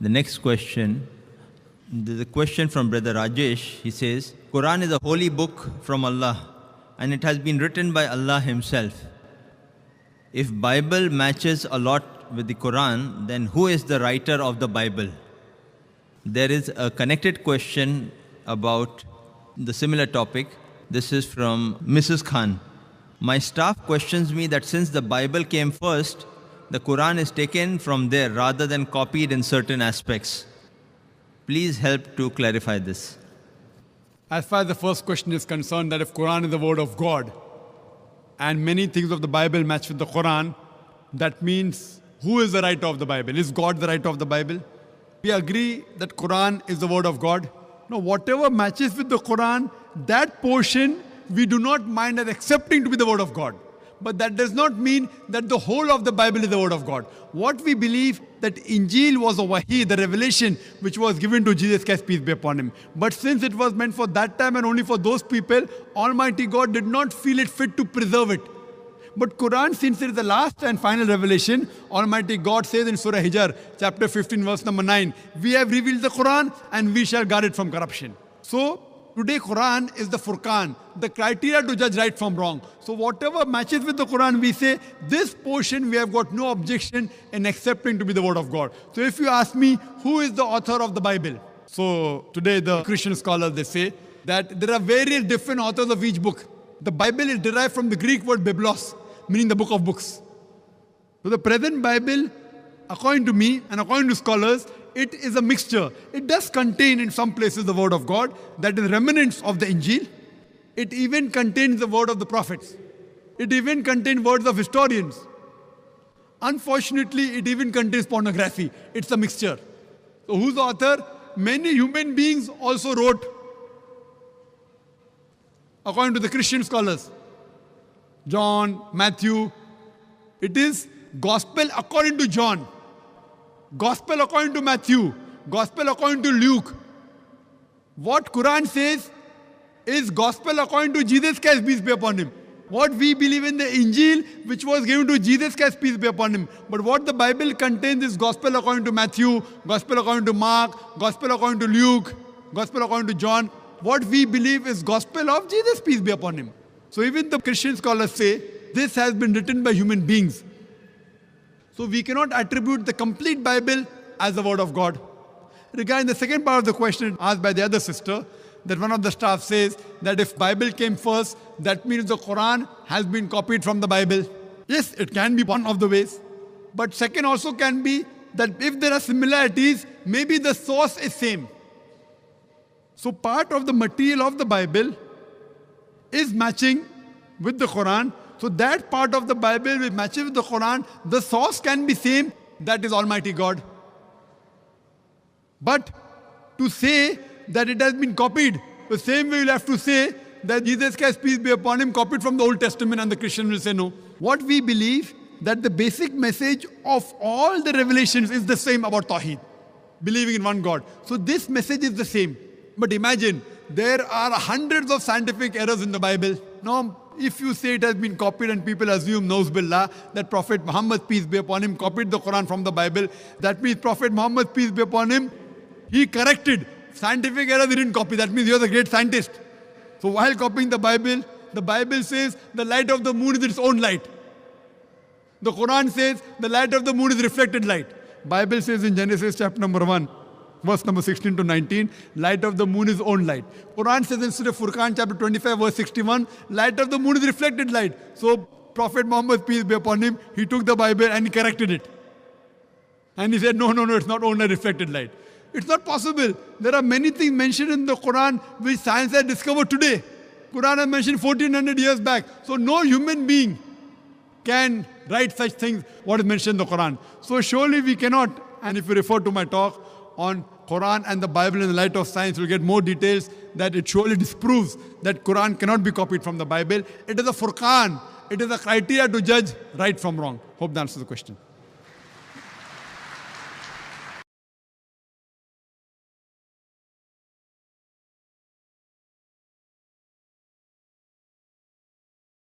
The next question, there's a question from Brother Rajesh. He says, Quran is a holy book from Allah and it has been written by Allah Himself. If Bible matches a lot with the Quran, then who is the writer of the Bible? There is a connected question about the similar topic. This is from Mrs. Khan. My staff questions me that since the Bible came first, the Quran is taken from there rather than copied in certain aspects. Please help to clarify this. As far as the first question is concerned, that if Quran is the word of God and many things of the Bible match with the Quran, that means who is the writer of the Bible? Is God the writer of the Bible? We agree that Quran is the word of God. Now, whatever matches with the Quran, that portion we do not mind as accepting to be the word of God. But that does not mean that the whole of the Bible is the word of God. What we believe that Injil was a wahi, the revelation which was given to Jesus Christ, peace be upon him. But since it was meant for that time and only for those people, Almighty God did not feel it fit to preserve it. But Quran, since it is the last and final revelation, Almighty God says in Surah Hijr, chapter 15, verse number 9, we have revealed the Quran and we shall guard it from corruption. So, today Quran is the Furqan, the criteria to judge right from wrong. So whatever matches with the Quran, we say, this portion we have got no objection in accepting to be the word of God. So if you ask me, who is the author of the Bible? So today the Christian scholars, they say that there are various different authors of each book. The Bible is derived from the Greek word biblos, meaning the book of books. So the present Bible, according to me and according to scholars, it is a mixture. It does contain in some places the word of God, that is remnants of the Injil. It even contains the word of the prophets. It even contains words of historians. Unfortunately, it even contains pornography. It's a mixture. So who's the author? Many human beings also wrote, according to the Christian scholars. John, Matthew. It is gospel according to John. Gospel according to Matthew, Gospel according to Luke. What Quran says is Gospel according to Jesus Christ, peace be upon him. What we believe in the Injil, which was given to Jesus Christ, peace be upon him. But what the Bible contains is Gospel according to Matthew, Gospel according to Mark, Gospel according to Luke, Gospel according to John. What we believe is Gospel of Jesus, peace be upon him. So even the Christian scholars say, this has been written by human beings. So we cannot attribute the complete Bible as the word of God. Regarding the second part of the question asked by the other sister, that one of the staff says that if Bible came first, that means the Quran has been copied from the Bible. Yes, it can be one of the ways. But second also can be that if there are similarities, maybe the source is same. So part of the material of the Bible is matching with the Quran. So that part of the Bible which matches with the Quran, the source can be same, that is Almighty God. But to say that it has been copied, the same way you'll have to say that Jesus Christ, peace be upon him, copied from the Old Testament, and the Christian will say no. What we believe, that the basic message of all the revelations is the same about Tawheed, believing in one God. So this message is the same. But imagine, there are hundreds of scientific errors in the Bible. Now, if you say it has been copied and people assume, Nauz Billah, that Prophet Muhammad, peace be upon him, copied the Quran from the Bible, that means Prophet Muhammad, peace be upon him, he corrected scientific errors, he didn't copy. That means he was a great scientist. So while copying the Bible says the light of the moon is its own light. The Quran says the light of the moon is reflected light. Bible says in Genesis chapter number 1, verse number 16 to 19, light of the moon is own light. Quran says in Surah Furqan chapter 25 verse 61, light of the moon is reflected light. So Prophet Muhammad, peace be upon him, he took the Bible and he corrected it. And he said, no, it's not own light, reflected light. It's not possible. There are many things mentioned in the Quran which science has discovered today. Quran has mentioned 1400 years back. So no human being can write such things, what is mentioned in the Quran. So surely we cannot, and if you refer to my talk on Quran and the Bible in the light of science, you'll get more details that it surely disproves that Quran cannot be copied from the Bible. It is a Furqan. It is a criteria to judge right from wrong. Hope that answers the question.